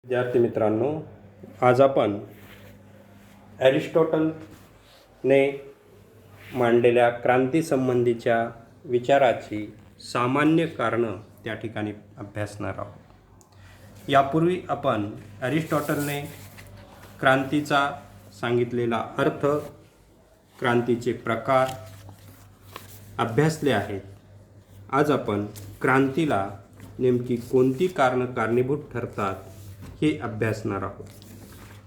विद्यार्थी मित्रांनो, आज आपण ॲरिस्टॉटलने मांडलेल्या क्रांतीसंबंधीच्या विचाराची सामान्य कारणं त्या ठिकाणी अभ्यासणार आहोत. यापूर्वी आपण ॲरिस्टॉटलने क्रांतीचा सांगितलेला अर्थ, क्रांतीचे प्रकार अभ्यासले आहेत. आज आपण क्रांतीला नेमकी कोणती कारणं कारणीभूत ठरतात हे अभ्यासणार आहोत.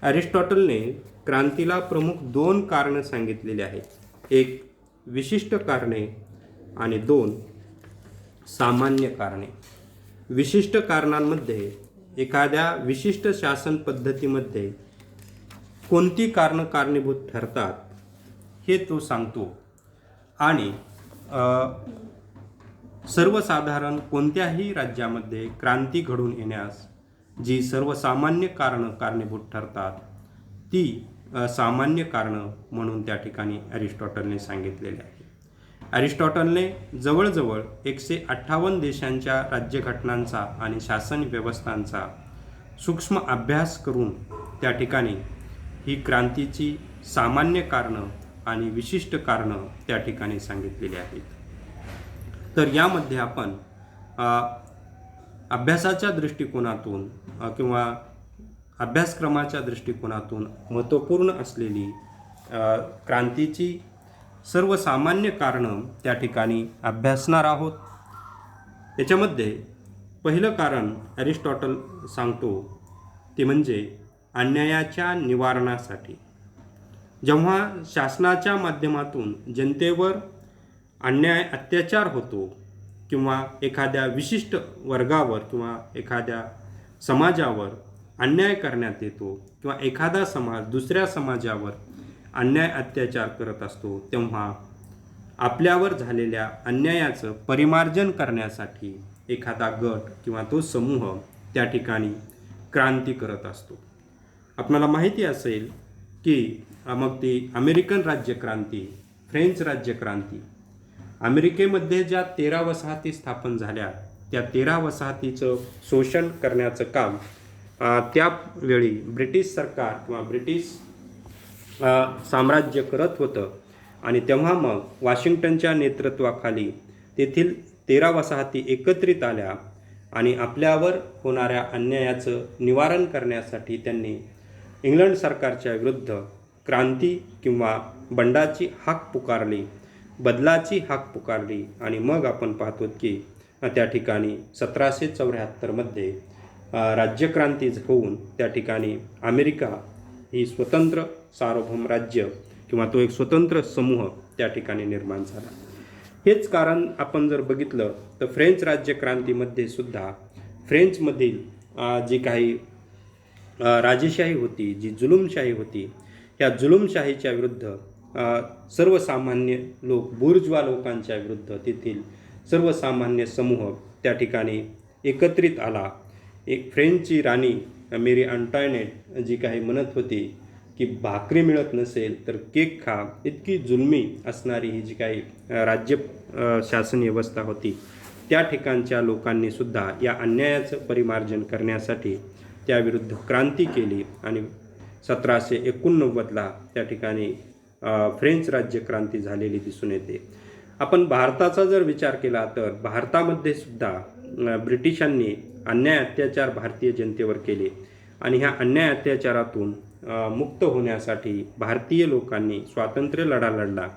ॲरिस्टॉटलने क्रांतीला प्रमुख 2 कारणं सांगितलेली आहेत. एक विशिष्ट कारणे आणि 2 सामान्य कारणे. विशिष्ट कारणांमध्ये एखाद्या विशिष्ट शासन पद्धतीमध्ये कोणती कारणं कारणीभूत ठरतात हे तो सांगतो आणि सर्वसाधारण कोणत्याही राज्यामध्ये क्रांती घडून येण्यास जी सर्वसामान्य कारणं कारणीभूत ठरतात ती सामान्य कारणं म्हणून त्या ठिकाणी ॲरिस्टॉटलने सांगितलेले आहे. ॲरिस्टॉटलने जवळजवळ 158 देशांच्या राज्यघटनांचा आणि शासन व्यवस्थांचा सूक्ष्म अभ्यास करून त्या ठिकाणी ही क्रांतीची सामान्य कारणं आणि विशिष्ट कारणं त्या ठिकाणी सांगितलेली आहेत. तर यामध्ये आपण अभ्यासाच्या दृष्टिकोनातून किंवा अभ्यासक्रमाच्या दृष्टिकोनातून महत्त्वपूर्ण असलेली क्रांतीची सर्वसामान्य कारणं त्या ठिकाणी अभ्यासणार आहोत. याच्यामध्ये पहिलं कारण ॲरिस्टॉटल सांगतो ते म्हणजे अन्यायाच्या निवारणासाठी. जेव्हा शासनाच्या माध्यमातून जनतेवर अन्याय अत्याचार होतो किंवा एखाद्या विशिष्ट वर्गावर किंवा एखाद्या समाजावर अन्याय करण्यात येतो किंवा एखादा समाज दुसऱ्या समाजावर अन्याय अत्याचार करत असतो, तेव्हा आपल्यावर झालेल्या अन्यायाचं परिमार्जन करण्यासाठी एखादा गट किंवा तो समूह त्या ठिकाणी क्रांती करत असतो. आपल्याला माहिती असेल की मग ती अमेरिकन राज्यक्रांती, फ्रेंच राज्यक्रांती, अमेरिकेमध्ये ज्या 13 वसाहती स्थापन झाल्या त्या 13 वसाहतीचं शोषण करण्याचं काम त्यावेळी ब्रिटिश सरकार किंवा ब्रिटिश साम्राज्य करत होतं. आणि तेव्हा मग वॉशिंग्टनच्या नेतृत्वाखाली तेथील 13 वसाहती एकत्रित आल्या आणि आपल्यावर होणाऱ्या अन्यायाचं निवारण करण्यासाठी त्यांनी इंग्लंड सरकारच्या विरुद्ध क्रांती किंवा बंडाची हाक पुकारली, बदलाची हाक पुकारली. आणि मग आपण पाहतो की त्या ठिकाणी 1774 राज्यक्रांती होऊन त्या ठिकाणी अमेरिका ही स्वतंत्र सार्वभौम राज्य किंवा तो एक स्वतंत्र समूह त्या ठिकाणी निर्माण झाला. हेच कारण आपण जर बघितलं तर फ्रेंच राज्यक्रांतीमध्ये सुद्धा फ्रेंचमधील जी काही राजेशाही होती, जी जुलुमशाही होती, या जुलुमशाहीच्या विरुद्ध सर्वसामान्य लोक, बुर्जवा लोकांच्या विरुद्ध तेथील सर्वसामान्य समूह त्या ठिकाणी एकत्रित आला. एक फ्रेंचची राणी मेरी अँटॉयनेट जी काही म्हणत होती की भाकरी मिळत नसेल तर केक खा, इतकी जुलमी असणारी ही जी काही राज्य शासन व्यवस्था होती, त्या ठिकाणच्या लोकांनी सुद्धा या अन्यायाचं परिमार्जन करण्यासाठी त्याविरुद्ध क्रांती केली आणि 1789 त्या ठिकाणी फ्रेंच राज्यक्रांती झालेली दिसून येते. आपण भारताचा जर विचार केला तर भारतामध्ये सुद्धा ब्रिटिशांनी अन्याय अत्याचार भारतीय जनतेवर केले आणि ह्या अन्याय अत्याचारातून मुक्त होण्यासाठी भारतीय लोकांनी स्वातंत्र्य लढा लढला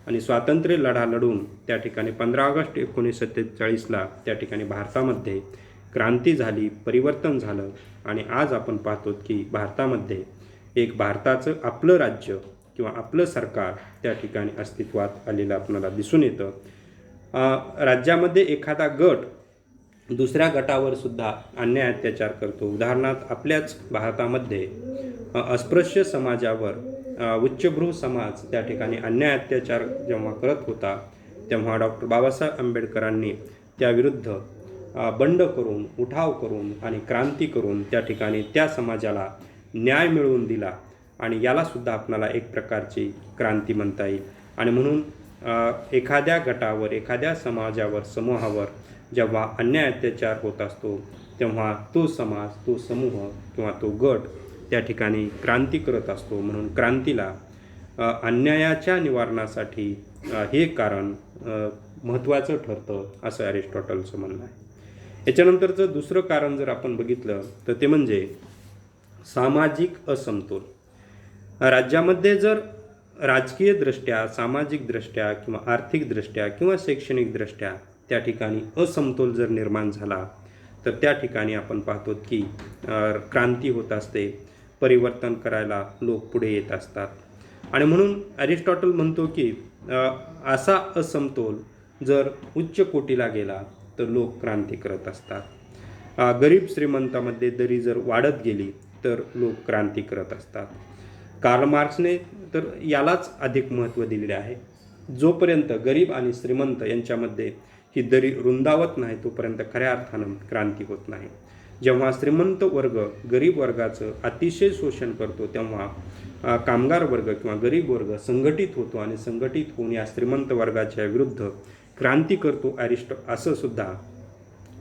आणि स्वातंत्र्य लढा लढून त्या ठिकाणी 15 ऑगस्ट 1947 त्या ठिकाणी भारतामध्ये क्रांती झाली, परिवर्तन झालं. आणि आज आपण पाहतो की भारतामध्ये एक भारताचं आपलं राज्य किंवा आपलं सरकार त्या ठिकाणी अस्तित्वात आलेलं आपल्याला दिसून येतं. राज्यामध्ये एखादा गट दुसऱ्या गटावर सुद्धा अन्याय अत्याचार करतो. उदाहरणार्थ आपल्याच भारतामध्ये अस्पृश्य समाजावर उच्चभ्रू समाज त्या ठिकाणी अन्याय अत्याचार जेव्हा करत होता तेव्हा डॉक्टर बाबासाहेब आंबेडकरांनी त्याविरुद्ध बंड करून, उठाव करून आणि क्रांती करून त्या ठिकाणी त्या समाजाला न्याय मिळवून दिला. आणि यालासुद्धा आपल्याला एक प्रकारची क्रांती म्हणता येईल. आणि म्हणून एखाद्या गटावर, एखाद्या समाजावर, समूहावर जेव्हा अन्याय अत्याचार होत असतो तेव्हा तो समाज, तो समूह किंवा तो गट त्या ठिकाणी क्रांती करत असतो. म्हणून क्रांतीला अन्यायाच्या निवारणासाठी हे कारण महत्त्वाचं ठरतं असं अरिस्टॉटलचं म्हणणं आहे. याच्यानंतरचं दुसरं कारण जर आपण बघितलं तर ते म्हणजे सामाजिक असमतोल. राज्यामध्ये जर राजकीयदृष्ट्या, सामाजिकदृष्ट्या किंवा आर्थिकदृष्ट्या किंवा शैक्षणिकदृष्ट्या त्या ठिकाणी असमतोल जर निर्माण झाला तर त्या ठिकाणी आपण पाहतो की क्रांती होत असते, परिवर्तन करायला लोक पुढे येत असतात. आणि म्हणून अरिस्टॉटल म्हणतो की असा असमतोल जर उच्च कोटीला गेला तर लोक क्रांती करत असतात. गरीब श्रीमंतामध्ये दरी जर वाढत गेली तर लोक क्रांती करत असतात. कार्ल मार्क्सने तर यालाच अधिक महत्त्व दिलेले आहे. जोपर्यंत गरीब आणि श्रीमंत यांच्यामध्ये ही दरी रुंदावत नाही तोपर्यंत खऱ्या अर्थानं क्रांती होत नाही. जेव्हा श्रीमंत वर्ग गरीब वर्गाचं अतिशय शोषण करतो तेव्हा कामगार वर्ग किंवा गरीब वर्ग संघटित होतो आणि संघटित होऊन या श्रीमंत वर्गाच्या विरुद्ध क्रांती करतो असं सुद्धा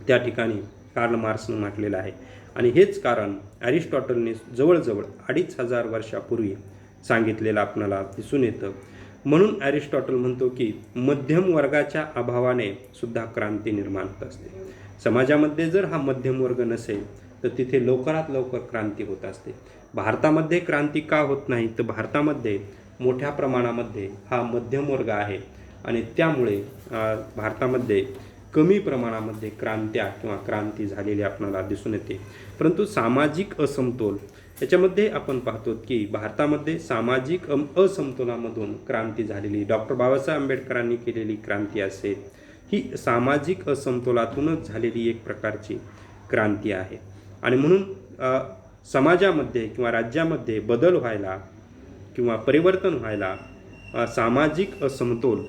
त्या ठिकाणी कार्ल मार्क्सनं म्हटलेलं आहे. आणि हेच कारण अरिस्टॉटलने जवळजवळ 2500 वर्षापूर्वी सांगितलेलं आपल्याला दिसून येतं. म्हणून अरिस्टॉटल म्हणतो की मध्यम वर्गाच्या अभावाने सुद्धा क्रांती निर्माण होत असते. समाजामध्ये जर हा मध्यम वर्ग नसेल तर तिथे लवकरात लवकर क्रांती होत असते. भारतामध्ये क्रांती का होत नाही तर भारतामध्ये मोठ्या प्रमाणामध्ये हा मध्यम वर्ग आहे आणि त्यामुळे भारतामध्ये कमी प्रमाणामध्ये क्रांती झालेली आपल्याला दिसून येते. परंतु सामाजिक असमतोल याच्यामध्ये आपण पाहतो की भारतामध्ये सामाजिक असमतोलामधून क्रांती झालेली, डॉक्टर बाबासाहेब आंबेडकरांनी केलेली क्रांती असेल, ही सामाजिक असमतोलातूनच झालेली एक प्रकारची क्रांती आहे. आणि म्हणून समाजामध्ये किंवा राज्यामध्ये बदल व्हायला किंवा परिवर्तन व्हायला सामाजिक असमतोल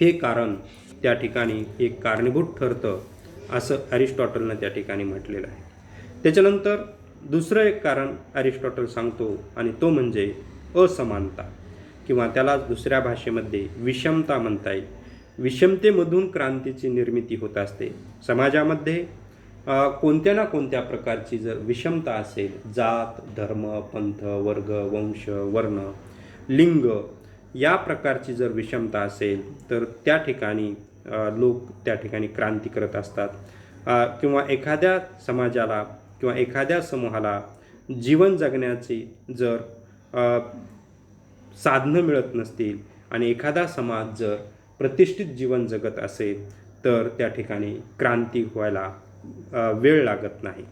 हे कारण त्या ठिकाणी एक कारणीभूत ठरतं असं अरिस्टॉटलनं त्या ठिकाणी म्हटलेलं आहे. त्याच्यानंतर दुसरं एक कारण अरिस्टॉटल सांगतो आणि तो म्हणजे असमानता किंवा त्याला दुसऱ्या भाषेमध्ये विषमता म्हणता येईल. विषमतेमधून क्रांतीची निर्मिती होत असते. समाजामध्ये कोणत्या ना कोणत्या प्रकारची जर विषमता असेल, जात, धर्म, पंथ, वर्ग, वंश, वर्ण, लिंग या प्रकारची जर विषमता असेल तर त्या ठिकाणी लोक त्या ठिकाणी क्रांती करत असतात. किंवा एखाद्या समाजाला किंवा एखाद्या समूहाला जीवन जगण्याची जर साधनं मिळत नसतील आणि एखादा समाज जर प्रतिष्ठित जीवन जगत असेल तर त्या ठिकाणी क्रांती व्हायला वेळ लागत नाही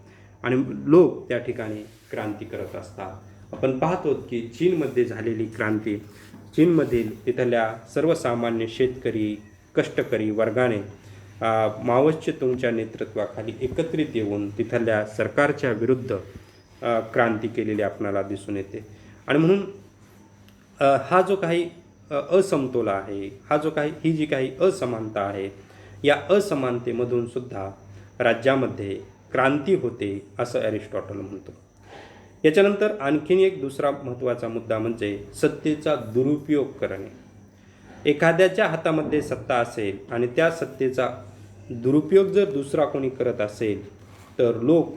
आणि लोक त्या ठिकाणी क्रांती करत असतात. आपण पाहतो की चीनमध्ये झालेली क्रांती, चीनमधील तिथल्या सर्वसामान्य शेतकरी, कष्टकरी वर्गाने माओ त्से-तुंगच्या नेतृत्वाखाली एकत्रित येऊन तिथल्या सरकारच्या विरुद्ध क्रांती केलेली आपल्याला दिसून येते. आणि म्हणून हा जो काही असमतोल आहे, ही जी काही असमानता आहे, या असमानतेमधून सुद्धा राज्यामध्ये क्रांती होते असं अरिस्टॉटल म्हणतो. याच्यानंतर आणखीन एक दुसरा महत्त्वाचा मुद्दा म्हणजे सत्तेचा दुरुपयोग करणे. एखाद्याच्या हातामध्ये सत्ता असेल आणि त्या सत्तेचा दुरुपयोग जर दुसरा कोणी करत असेल तर लोक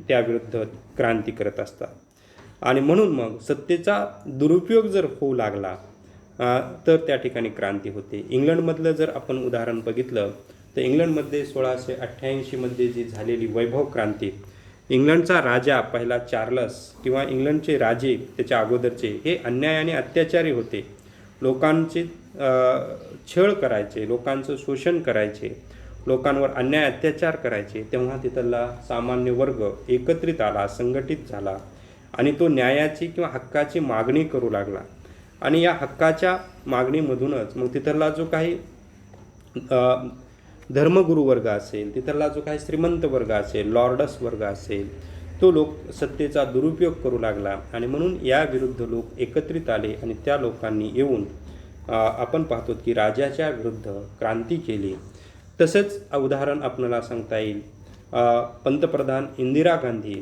त्याविरुद्ध क्रांती करत असतात. आणि म्हणून मग सत्तेचा दुरुपयोग जर होऊ लागला तर त्या ठिकाणी क्रांती होते. इंग्लंडमधलं जर आपण उदाहरण बघितलं तर इंग्लंडमध्ये 1688मध्ये जी झालेली वैभव क्रांती, इंग्लंडचा राजा पहिला चार्लस किंवा इंग्लंडचे राजे त्याच्या अगोदरचे हे अन्याय आणि अत्याचारी होते. लोकांचे छळ करायचे, लोकांचं शोषण करायचे, लोकांवर अन्याय अत्याचार करायचे. तेव्हा तिथला सामान्य वर्ग एकत्रित आला, संघटित झाला आणि तो न्यायाची किंवा हक्काची मागणी करू लागला. आणि या हक्काच्या मागणीमधूनच मग तिथला जो काही धर्मगुरू वर्ग असेल, तिथला जो काही श्रीमंत वर्ग असेल, लॉर्डस वर्ग असेल, तो लोक सत्तेचा दुरुपयोग करू लागला. आणि म्हणून या विरुद्ध लोक एकत्रित आले आणि त्या लोकांनी येऊन आपण पाहतो की राजाच्या विरुद्ध क्रांती केली. तसंच उदाहरण आपल्याला सांगता येईल पंतप्रधान इंदिरा गांधी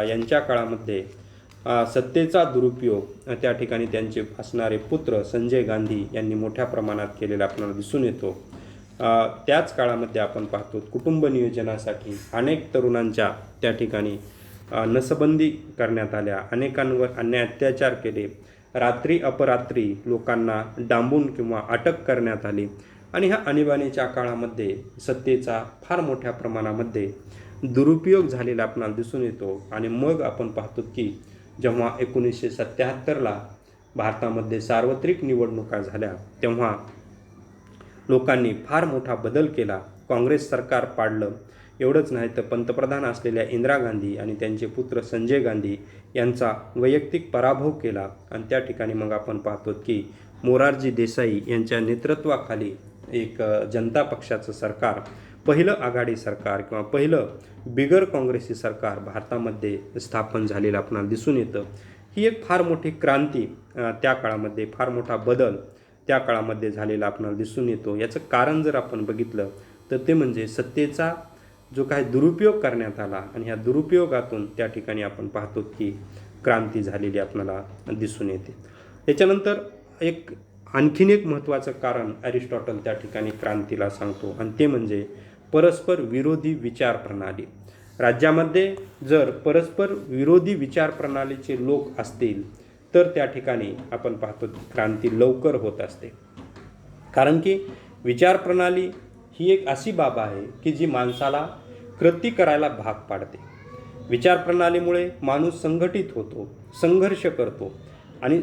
यांच्या काळामध्ये सत्तेचा दुरुपयोग त्या ठिकाणी त्यांचे असणारे पुत्र संजय गांधी यांनी मोठ्या प्रमाणात केलेला आपल्याला दिसून येतो. त्याच काळामध्ये आपण पाहतो कुटुंब नियोजनासाठी अनेक तरुणांच्या त्या ठिकाणी नसबंदी करण्यात आल्या, अनेकांवर अन्याय अत्याचार केले, रात्री अपरात्री लोकांना डांबून किंवा अटक करण्यात आली आणि ह्या आणीबाणीच्या काळामध्ये सत्तेचा फार मोठ्या प्रमाणामध्ये दुरुपयोग झालेला आपल्याला दिसून येतो. आणि मग आपण पाहतो की जेव्हा 1977ला भारतामध्ये सार्वत्रिक निवडणुका झाल्या तेव्हा लोकांनी फार मोठा बदल केला, काँग्रेस सरकार पाडलं. एवढंच नाही तर पंतप्रधान असलेल्या इंदिरा गांधी आणि त्यांचे पुत्र संजय गांधी यांचा वैयक्तिक पराभव केला आणि त्या ठिकाणी मग आपण पाहतो की मोरारजी देसाई यांच्या नेतृत्वाखाली एक जनता पक्षाचं सरकार, पहिलं आघाडी सरकार किंवा पहिलं बिगर काँग्रेसी सरकार भारतामध्ये स्थापन झालेलं आपल्याला दिसून येतं. ही एक फार मोठी क्रांती त्या काळामध्ये, फार मोठा बदल त्या काळामध्ये झालेला आपल्याला दिसून येतो. याचं कारण जर आपण बघितलं तर ते म्हणजे सत्तेचा जो काही दुरुपयोग करण्यात आला आणि ह्या दुरुपयोगातून त्या ठिकाणी आपण पाहतो की क्रांती झालेली आपल्याला दिसून येते. त्याच्यानंतर आणखीन एक महत्त्वाचं कारण अरिस्टॉटल त्या ठिकाणी क्रांतीला सांगतो आणि ते म्हणजे परस्पर विरोधी विचार प्रणाली. राज्यामध्ये जर परस्पर विरोधी विचार प्रणालीचे लोक असतील तर त्या ठिकाणी आपण पाहतो क्रांती लवकर होत असते. कारण की विचार प्रणाली ही एक अशी बाब आहे की जी माणसाला कृती करायला भाग पाडते. विचार प्रणालीमुळे माणूस संघटित होतो, संघर्ष करतो आणि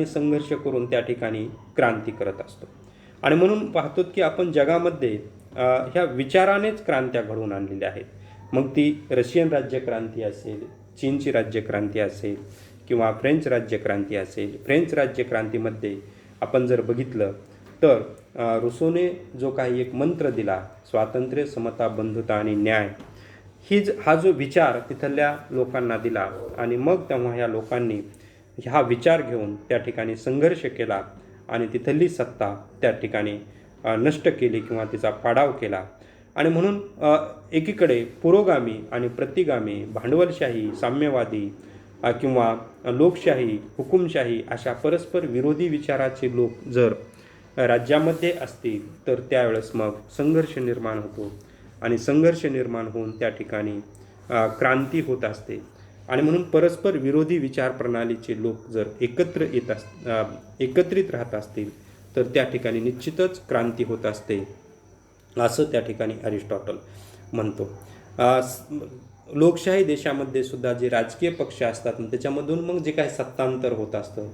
संघर्ष करून त्या ठिकाणी क्रांती करत असतो. आणि म्हणून पाहतो की आपण जगामध्ये ह्या विचारानेच क्रांत्या घडवून आणलेल्या आहेत. मग ती रशियन राज्यक्रांती असेल, चीनची राज्यक्रांती असेल किंवा फ्रेंच राज्यक्रांती असेल. फ्रेंच राज्यक्रांतीमध्ये आपण जर बघितलं तर रुसोने जो काही एक मंत्र दिला, स्वातंत्र्य, समता, बंधुता आणि न्याय, हा जो विचार तिथल्या लोकांना दिला आणि मग तेव्हा ह्या लोकांनी हा विचार घेऊन त्या ठिकाणी संघर्ष केला आणि तिथली सत्ता त्या ठिकाणी नष्ट केली किंवा तिचा पाडाव केला. आणि म्हणून एकीकडे पुरोगामी आणि प्रतिगामी, भांडवलशाही, साम्यवादी किंवा लोकशाही, हुकुमशाही अशा परस्पर विरोधी विचाराचे लोक जर राज्यामध्ये असतील तर त्यावेळेस मग संघर्ष निर्माण होतो आणि संघर्ष निर्माण होऊन त्या ठिकाणी क्रांती होत असते. आणि म्हणून परस्पर विरोधी विचार प्रणालीचे लोक जर एकत्रित राहत असतील तर त्या ठिकाणी निश्चितच क्रांती होत असते, असं त्या ठिकाणी अरिस्टॉटल म्हणतो. लोकशाही देशामध्ये सुद्धा जे राजकीय पक्ष असतात त्याच्यामधून मग जे काही सत्तांतर होत असतं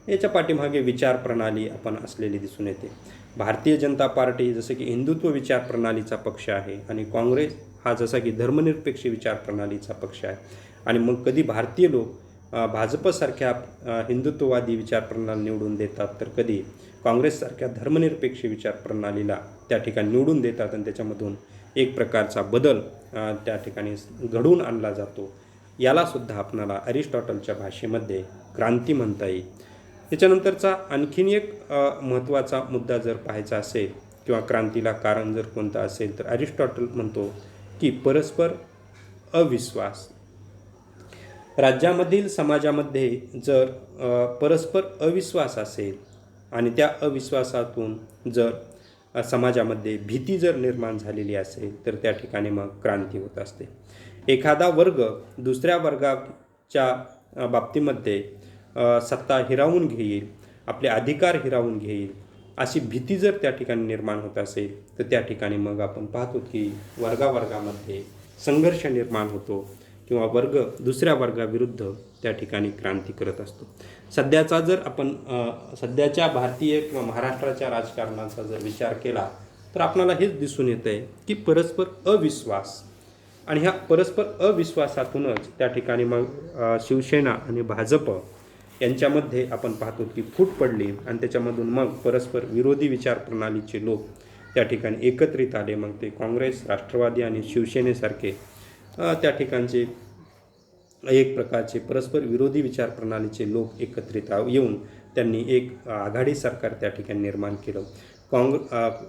याच्या पाठीमागे विचार प्रणाली आपण असलेली दिसून येते. भारतीय जनता पार्टी जसं की हिंदुत्व विचार प्रणालीचा पक्ष आहे आणि काँग्रेस हा जसा की धर्मनिरपेक्ष विचार प्रणालीचा पक्ष आहे. आणि मग कधी भारतीय लोक भाजपसारख्या हिंदुत्ववादी विचार प्रणाली निवडून देतात तर कधी काँग्रेससारख्या धर्मनिरपेक्ष विचार प्रणालीला त्या ठिकाणी निवडून देतात आणि त्याच्यामधून एक प्रकारचा बदल त्या ठिकाणी घडवून आणला जातो. यालासुद्धा आपणाला अरिस्टॉटलच्या भाषेमध्ये क्रांती म्हणता येईल. त्याच्यानंतरचा आणखीन एक महत्त्वाचा मुद्दा जर पाहायचा असेल किंवा क्रांतीला कारण जर कोणतं असेल तर अरिस्टॉटल म्हणतो की परस्पर अविश्वास. राज्यामधील समाजामध्ये जर परस्पर अविश्वास असेल आणि त्या अविश्वासातून जर समाजामध्ये भीती जर निर्माण झालेली असेल तर त्या ठिकाणी मग क्रांती होत असते. एखादा वर्ग दुसऱ्या वर्गाच्या बाबतीमध्ये सत्ता हिरावून घेईल, आपले अधिकार हिरावून घेईल अशी भीती जर त्या ठिकाणी निर्माण होत असेल तर त्या ठिकाणी मग आपण पाहतो की वर्गावर्गामध्ये संघर्ष निर्माण होतो किंवा वर्ग दुसऱ्या वर्गाविरुद्ध त्या ठिकाणी क्रांती करत असतो. सध्याचा जर आपण सध्याच्या भारतीय किंवा महाराष्ट्राच्या राजकारणाचा जर विचार केला तर आपल्याला हेच दिसून येतं आहे की परस्पर अविश्वास आणि ह्या परस्पर अविश्वासातूनच त्या ठिकाणी मग शिवसेना आणि भाजप यांच्यामध्ये आपण पाहतो की फूट पडली आणि त्याच्यामधून मग परस्पर विरोधी विचार प्रणालीचे लोक त्या ठिकाणी एकत्रित आले. मग ते काँग्रेस, राष्ट्रवादी आणि शिवसेनेसारखे त्या ठिकाणचे एक प्रकारचे परस्पर विरोधी विचार प्रणालीचे लोक एकत्रित येऊन त्यांनी एक आघाडी सरकार त्या ठिकाणी निर्माण केलं.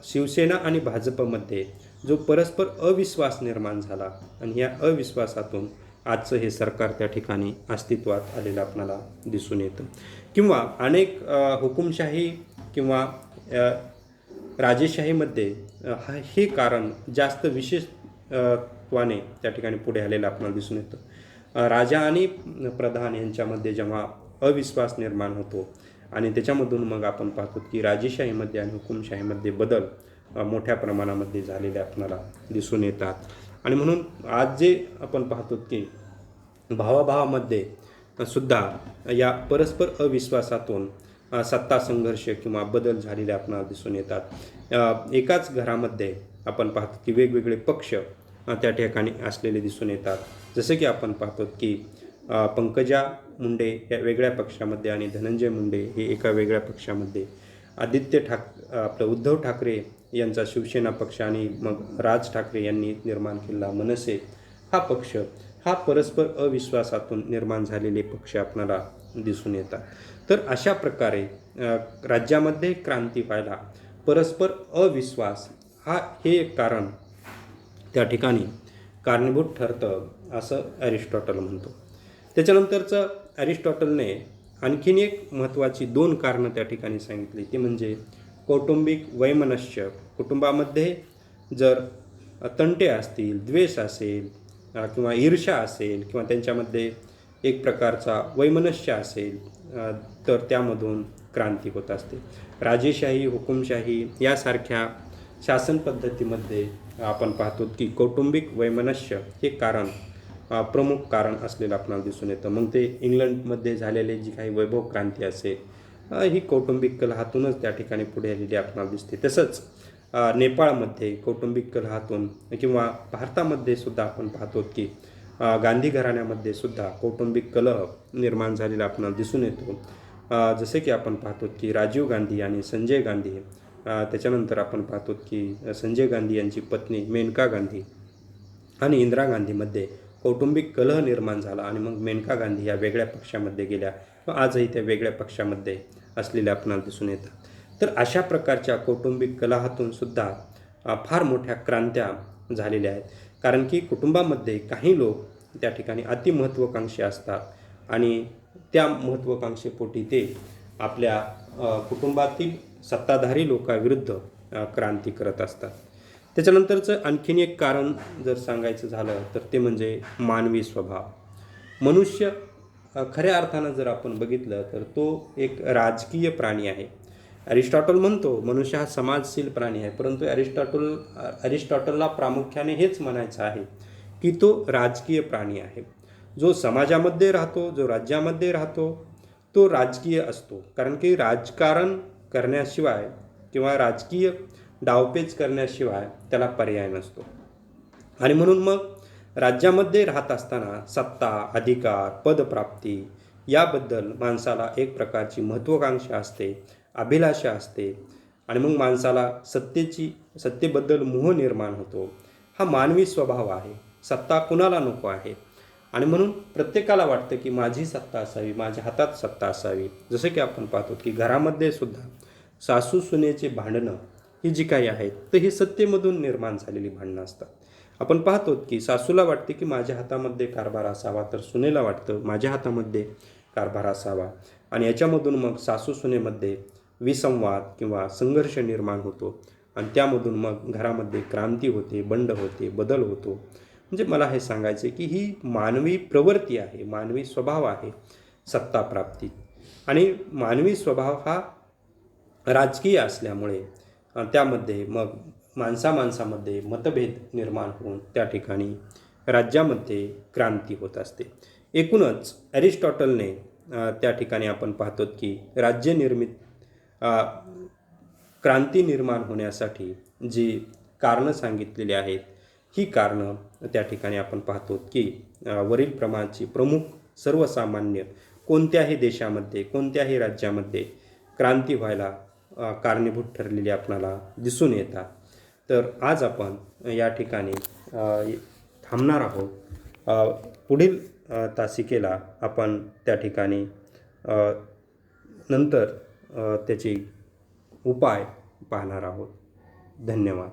शिवसेना आणि भाजपमध्ये जो परस्पर अविश्वास निर्माण झाला आणि या अविश्वासातून आजचं हे सरकार त्या ठिकाणी अस्तित्वात आलेलं आपल्याला दिसून येतं. किंवा अनेक हुकुमशाही किंवा राजेशाहीमध्ये हे कारण जास्त विशेषत्वाने त्या ठिकाणी पुढे आलेलं आपल्याला दिसून येतं. राजा आणि प्रधान यांच्यामध्ये जेव्हा अविश्वास निर्माण होतो आणि त्याच्यामधून मग आपण पाहतो की राजेशाहीमध्ये आणि हुकुमशाहीमध्ये बदल मोठ्या प्रमाणामध्ये झालेले आपल्याला दिसून येतात. आणि म्हणून आज जे आपण पाहतो की भावाभावामध्ये सुद्धा या परस्पर अविश्वासातून सत्ता संघर्ष किंवा बदल झालेले आपल्याला दिसून येतात. एकाच घरामध्ये आपण पाहतो की वेगवेगळे पक्ष त्या ठिकाणी असलेले दिसून येतात. जसे की आपण पाहतो की पंकजा मुंडे या वेगळ्या पक्षामध्ये आणि धनंजय मुंडे हे एका वेगळ्या पक्षामध्ये, आपलं उद्धव ठाकरे यांचा शिवसेना पक्ष आणि मग राज ठाकरे यांनी निर्माण केलेला मनसे हा पक्ष, हा परस्पर अविश्वासातून निर्माण झालेले पक्ष आपल्याला दिसून येतात. तर अशा प्रकारे राज्यामध्ये क्रांती व्हायला परस्पर अविश्वास हे एक कारण त्या ठिकाणी कारणीभूत ठरतं असं ॲरिस्टॉटल म्हणतो. त्याच्यानंतरचं ॲरिस्टॉटलने आणखीन एक महत्त्वाची 2 कारणं त्या ठिकाणी सांगितली, ती म्हणजे कौटुंबिक वैमनस्य. कुटुंबामध्ये जर तंटे असतील, द्वेष असेल किंवा ईर्ष्या असेल किंवा त्यांच्यामध्ये एक प्रकारचा वैमनस्य असेल तर त्यामधून क्रांती होत असते. राजेशाही, हुकुमशाही यासारख्या शासन पद्धतीमध्ये आपण पाहतो की कौटुंबिक वैमनस्य हे कारण प्रमुख कारण असलेलं आपल्याला दिसून येतं. मग ते इंग्लंडमध्ये झालेले जी काही वैभव क्रांती असेल ही कौटुंबिक कलहातूनच त्या ठिकाणी पुढे आलेली आपल्याला दिसते. तसंच नेपाळमध्ये कौटुंबिक कलहातून किंवा भारतामध्ये सुद्धा आपण पाहतो की गांधी घराण्यामध्ये सुद्धा कौटुंबिक कलह निर्माण झालेला आपल्याला दिसून येतो. जसे की आपण पाहतो की राजीव गांधी आणि संजय गांधी, त्याच्यानंतर आपण पाहतो की संजय गांधी यांची पत्नी मेनका गांधी आणि इंदिरा गांधीमध्ये कौटुंबिक कलह निर्माण झाला आणि मग मेनका गांधी या वेगळ्या पक्षामध्ये गेल्या व आजही त्या वेगळ्या पक्षामध्ये असलेल्या आपल्याला दिसून येतात. तर अशा प्रकारच्या कौटुंबिक कलहातून सुद्धा फार मोठ्या क्रांत्या झालेल्या आहेत. कारण की कुटुंबामध्ये काही लोक त्या ठिकाणी अतिमहत्त्वाकांक्षी असतात आणि त्या महत्त्वाकांक्षेपोटी ते आपल्या कुटुंबातील सत्ताधारी लोकांविरुद्ध क्रांती करत असतात. त्याच्यानंतरचं आणखीन एक कारण जर सांगायचं झालं तर ते म्हणजे मानवी स्वभाव. मनुष्य खऱ्या अर्थानं जर आपण बघितलं तर तो एक राजकीय प्राणी आहे. ॲरिस्टॉटल म्हणतो मनुष्य हा समाजशील प्राणी आहे, परंतु ॲरिस्टॉटलला प्रामुख्याने हेच म्हणायचं आहे की तो राजकीय प्राणी आहे. जो समाजामध्ये राहतो, जो राज्यामध्ये राहतो तो राजकीय असतो. कारण की राजकारण करण्याशिवाय किंवा राजकीय डावपेच करण्याशिवाय त्याला पर्याय नसतो. आणि म्हणून मग राज्यामध्ये राहत असताना सत्ता, अधिकार, पदप्राप्ती याबद्दल माणसाला एक प्रकारची महत्त्वाकांक्षा असते, अभिलाषा असते आणि मग माणसाला सत्तेबद्दल मोह निर्माण होतो. हा मानवी स्वभाव आहे. सत्ता कुणाला नको आहे आणि म्हणून प्रत्येकाला वाटतं की माझी सत्ता असावी, माझ्या हातात सत्ता असावी. जसं की आपण पाहतो की घरामध्ये सुद्धा सासू सुनेचे भांडणं ही जी काही आहेत तर ही सत्तेमधून निर्माण झालेली भांडणं असतात. आपण पाहतो की सासूला वाटते की माझ्या हातामध्ये कारभार असावा, तर सुनेला वाटतं माझ्या हातामध्ये कारभार असावा आणि याच्यामधून मग सासू सुनेमध्ये विसंवाद किंवा संघर्ष निर्माण होतो आणि त्यामधून मग घरामध्ये क्रांती होते, बंड होते, बदल होतो. म्हणजे मला हे सांगायचे की ही मानवी प्रवृत्ती आहे, मानवी स्वभाव आहे सत्ता प्राप्ती. आणि मानवी स्वभाव हा राजकीय असल्यामुळे त्यामध्ये मग माणसामध्ये मतभेद निर्माण होऊन त्या ठिकाणी राज्यामध्ये क्रांती होत असते. एकूणच ॲरिस्टॉटलने त्या ठिकाणी आपण पाहतो की क्रांती निर्माण होण्यासाठी जी कारणं सांगितलेली आहेत ही कारणं त्या ठिकाणी आपण पाहतो की वरील प्रमाणची प्रमुख सर्वसामान्य कोणत्याही देशामध्ये, कोणत्याही राज्यामध्ये क्रांती व्हायला कारणीभूत ठरलेली आपल्याला दिसून येतात. तर आज आपण या ठिकाणी थांबणार आहोत. पुढील तासिकेला आपण त्या ठिकाणी नंतर त्याची उपाय पाहणार आहोत. धन्यवाद.